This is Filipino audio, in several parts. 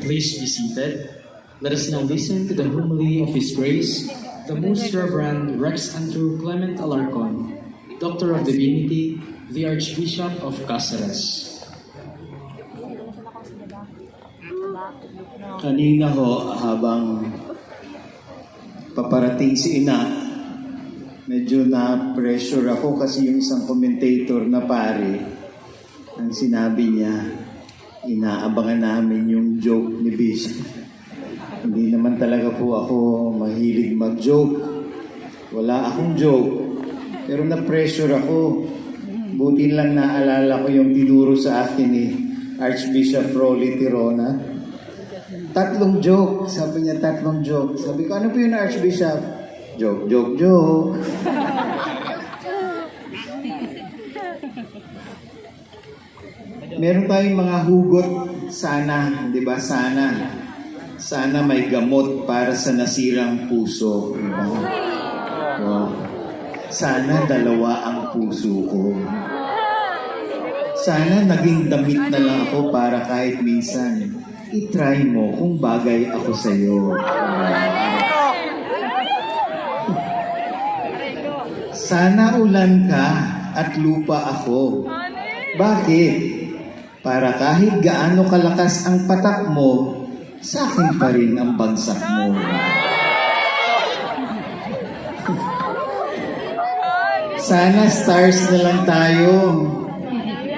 Please be seated. Let us now listen to the homily of His Grace, the Most Reverend Rex Andrew Clement Alarcon, Doctor of Divinity, the Archbishop of Cáceres. Kanina ho, habang paparating si Ina, medyo na-pressure ako kasi yung isang commentator na pare, ang sinabi niya, inaabangan namin yung joke ni Bishop. Hindi naman talaga po ako mahilig mag-joke. Wala akong joke. Pero na-pressure ako. Buti lang naalala ko yung tinuro sa akin ni Archbishop Rolly Tirona. 3 joke. Sabi niya 3 joke. Sabi ko, ano po yun, Archbishop? Joke, joke, joke. Meron tayong mga hugot sana, di ba? Sana may gamot para sa nasirang puso. Di ba? Wow. Sana 2 ang puso ko. Sana naging damit na lang ako para kahit minsan i-try mo kung bagay ako sa'yo. Sana ulan ka at lupa ako. Bakit? Para kahit gaano kalakas ang patak mo, sa akin pa rin ang bagsak mo. Sana stars na lang tayo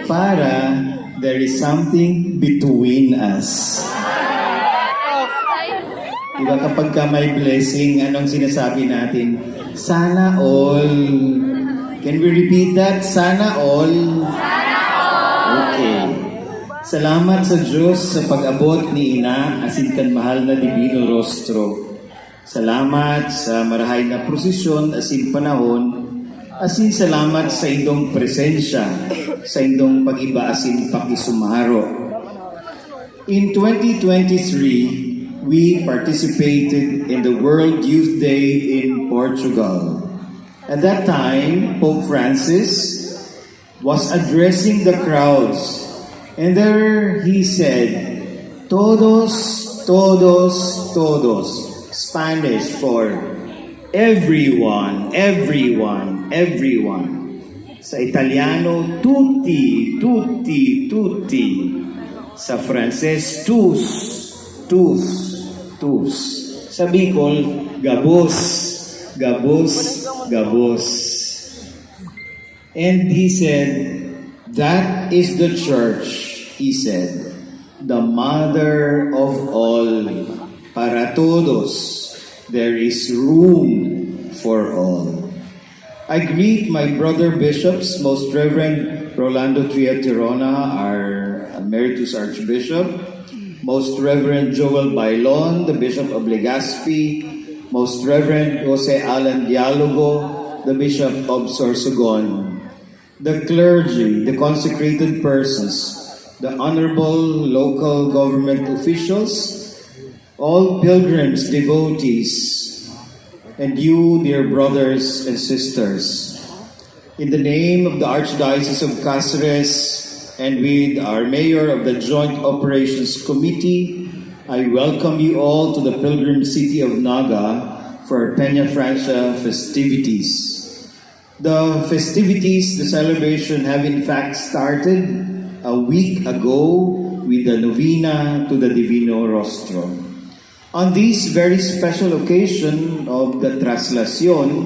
para there is something between us. Diba kapag ka may blessing, anong sinasabi natin? Sana all. Can we repeat that? Sana all. Okay. Salamat sa Diyos sa pag-abot ni Ina, asin mahal na Divino Rostro. Salamat sa marahay na prosesyon, asin panahon, asin salamat sa indong presensya, sa indong pag-iba, asin pakisumaro. In 2023, we participated in the World Youth Day in Portugal. At that time, Pope Francis was addressing the crowds. And there he said, todos, todos, todos. Spanish for everyone, everyone, everyone. Sa Italiano, tutti, tutti, tutti. Sa Frances, tous, tous, tous. Sa Bicol, gabos, gabos, gabos. And he said, that is the church, he said, the mother of all. Para todos, there is room for all. I greet my brother bishops, Most Reverend Rolando Tria Tirona, our Emeritus Archbishop, Most Reverend Joel Bailon, the Bishop of Legazpi, Most Reverend Jose Alan Dialogo, the Bishop of Sorsogon, the clergy, the consecrated persons, the honorable local government officials, all pilgrims, devotees, and you, dear brothers and sisters. In the name of the Archdiocese of Cáceres and with our Mayor of the Joint Operations Committee, I welcome you all to the pilgrim city of Naga for Peña Francia festivities. The festivities, the celebration have in fact started a week ago with the novena to the Divino Rostro. On this very special occasion of the Traslación,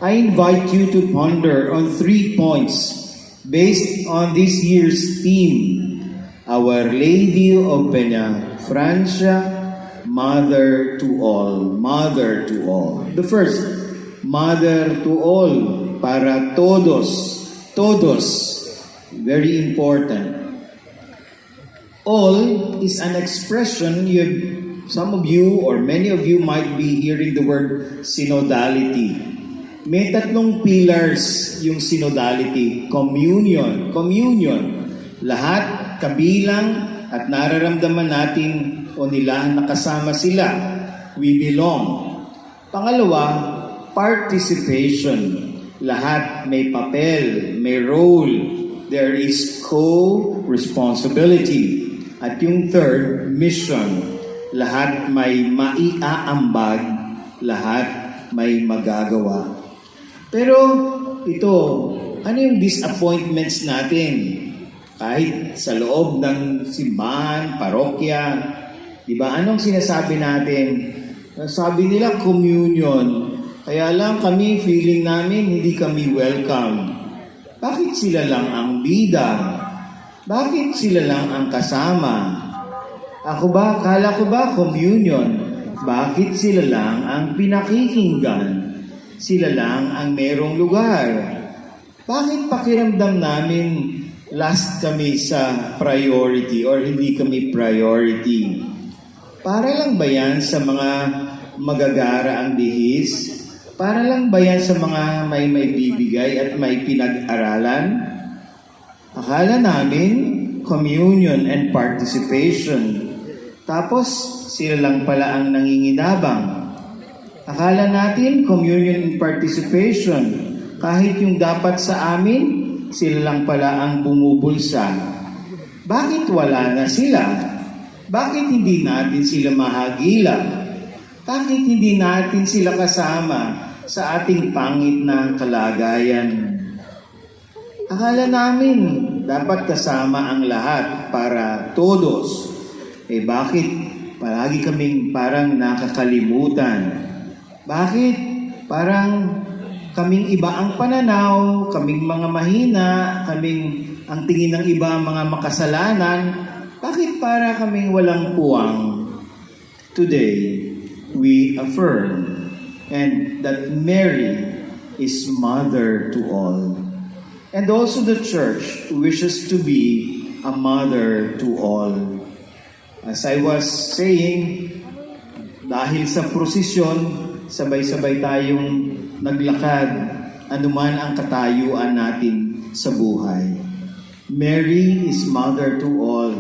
I invite you to ponder on 3 points based on this year's theme, Our Lady of Peña Francia, Mother to All, Mother to All. The first, Mother to All, para todos, todos, very important. All is an expression, some of you or many of you might be hearing the word synodality. May 3 pillars yung synodality. Communion, lahat kabilang at nararamdaman natin o nila nakasama sila. We belong. Pangalawa, participation. Lahat may papel, may role. There is co-responsibility. At yung third, mission. Lahat may maiaambag, lahat may magagawa. Pero ito, ano yung disappointments natin? Kahit sa loob ng simbahan, parokya, di ba? Anong sinasabi natin? Sabi nila communion. Kaya lang kami, feeling namin, hindi kami welcome. Bakit sila lang ang bida? Bakit sila lang ang kasama? Kala ko ba communion? Bakit sila lang ang pinakikinggan? Sila lang ang merong lugar? Bakit pakiramdam namin last kami sa priority or hindi kami priority? Para lang ba yan sa mga magagara ang bihis? Para lang ba yan sa mga may bibigay at may pinag-aralan? Akala namin communion and participation. Tapos sila lang pala ang nanginginabang. Akala natin communion and participation. Kahit yung dapat sa amin, sila lang pala ang bumubulsa. Bakit wala na sila? Bakit hindi natin sila mahagila? Bakit hindi natin sila kasama sa ating pangit na kalagayan? Akala namin dapat kasama ang lahat para todos. Bakit palagi kaming parang nakakalimutan? Bakit parang kaming iba ang pananaw, kaming mga mahina, kaming ang tingin ng iba mga makasalanan? Bakit para kaming walang puwang? Today, we affirm and that Mary is mother to all. And also the church wishes to be a mother to all. As I was saying, dahil sa prosesyon, sabay-sabay tayong naglakad, anuman ang katayuan natin sa buhay. Mary is mother to all.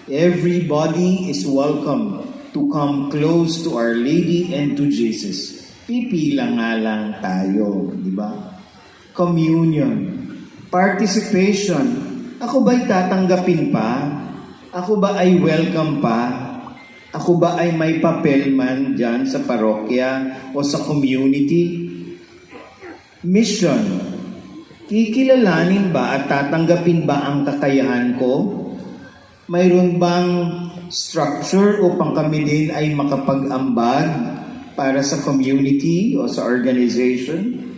Everybody is welcome to come close to Our Lady and to Jesus. Pipila nga lang tayo, di ba? Communion. Participation. Ako ba'y tatanggapin pa? Ako ba ay welcome pa? Ako ba ay may papel man dyan sa parokya o sa community? Mission. Kikilalanin ba at tatanggapin ba ang kakayahan ko? Mayroon bang structure upang kami din ay makapag-ambag para sa community o sa organization?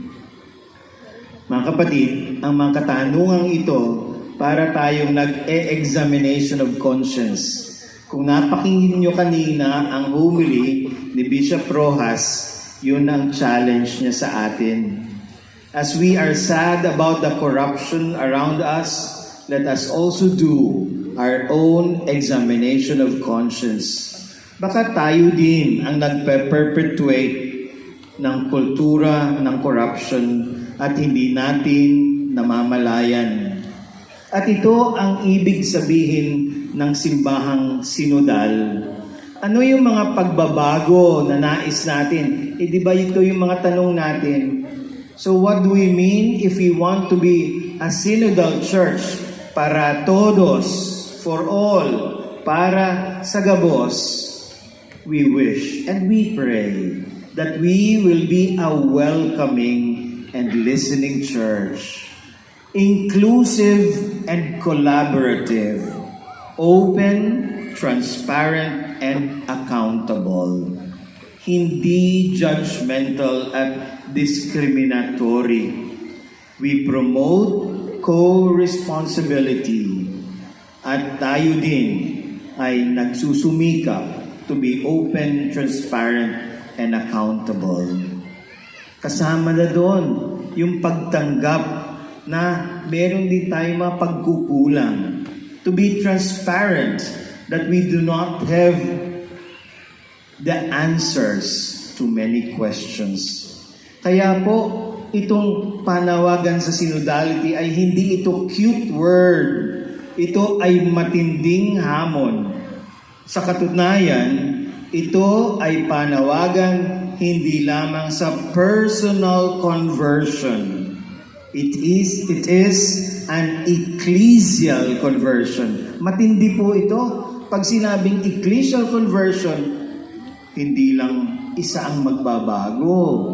Mga kapatid, ang mga katanungang ito para tayong nag-e-examination of conscience. Kung napakinggan nyo kanina ang homily ni Bishop Rojas, yun ang challenge niya sa atin. As we are sad about the corruption around us, let us also do our own examination of conscience. Baka tayo din ang nagpe-perpetuate ng kultura ng corruption at hindi natin namamalayan. At ito ang ibig sabihin ng simbahang sinodal. Ano yung mga pagbabago na nais natin? Di ba ito yung mga tanong natin? So what do we mean if we want to be a synodal church para todos, for all, para sa gabos? We wish and we pray that we will be a welcoming and listening church, inclusive and collaborative, open, transparent, and accountable. Hindi judgmental at discriminatory. We promote co-responsibility at tayo din ay nagsusumikap to be open, transparent, and accountable. Kasama na doon yung pagtanggap na meron din tayong mga pagkukulang. To be transparent that we do not have the answers to many questions. Kaya po, itong panawagan sa synodality ay hindi ito cute word. Ito ay matinding hamon. Sa katunayan, ito ay panawagan hindi lamang sa personal conversion. It is an ecclesial conversion. Matindi po ito. pag sinabing ecclesial conversion, hindi lang isa ang magbabago.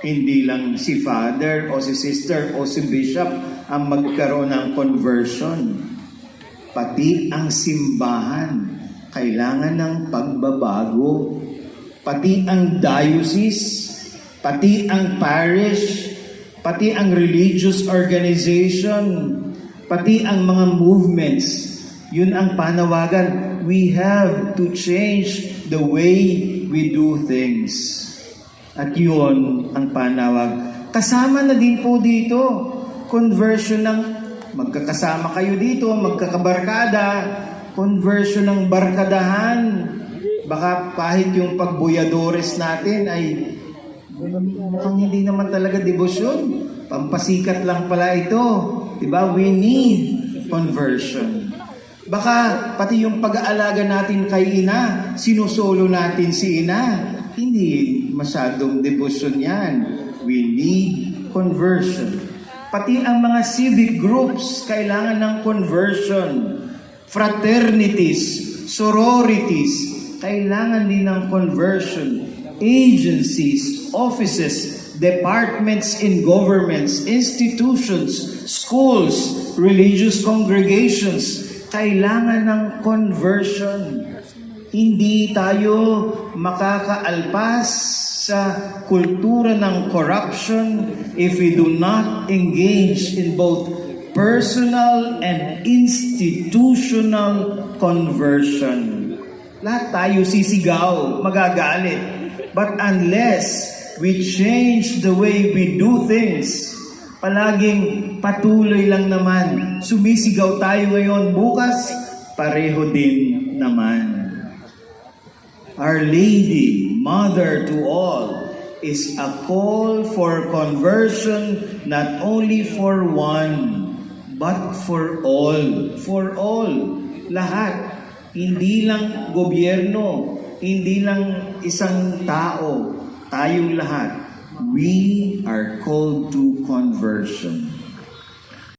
Hindi lang si father o si sister o si bishop ang magkaroon ng conversion. Pati ang simbahan kailangan ng pagbabago. Pati ang diocese, pati ang parish, pati ang religious organization, pati ang mga movements. Yun ang panawagan. We have to change the way we do things. At yun ang panawag. Kasama na din po dito, conversion ng magkakasama kayo dito, magkakabarkada, conversion ng barkadahan. Baka kahit yung pagbuyadores natin ay mukhang hindi naman talaga debosyon. Pampasikat lang pala ito. Diba? We need conversion. Baka pati yung pag-aalaga natin kay ina, sinusolo natin si ina. Hindi masyadong devotion yan. We need conversion. Pati ang mga civic groups kailangan ng conversion. Fraternities, sororities, kailangan din ng conversion. Agencies, offices, departments in governments, institutions, schools, religious congregations, kailangan ng conversion. Hindi tayo makakaalpas sa kultura ng corruption if we do not engage in both personal and institutional conversion. Lahat tayo sisigaw, magagalit. But unless we change the way we do things, palaging patuloy lang naman. Sumisigaw tayo ngayon, bukas, pareho din naman. Our Lady, Mother to all, is a call for conversion not only for one, but for all. For all. Lahat. Hindi lang gobyerno, hindi lang isang tao, tayong lahat. We are called to conversion.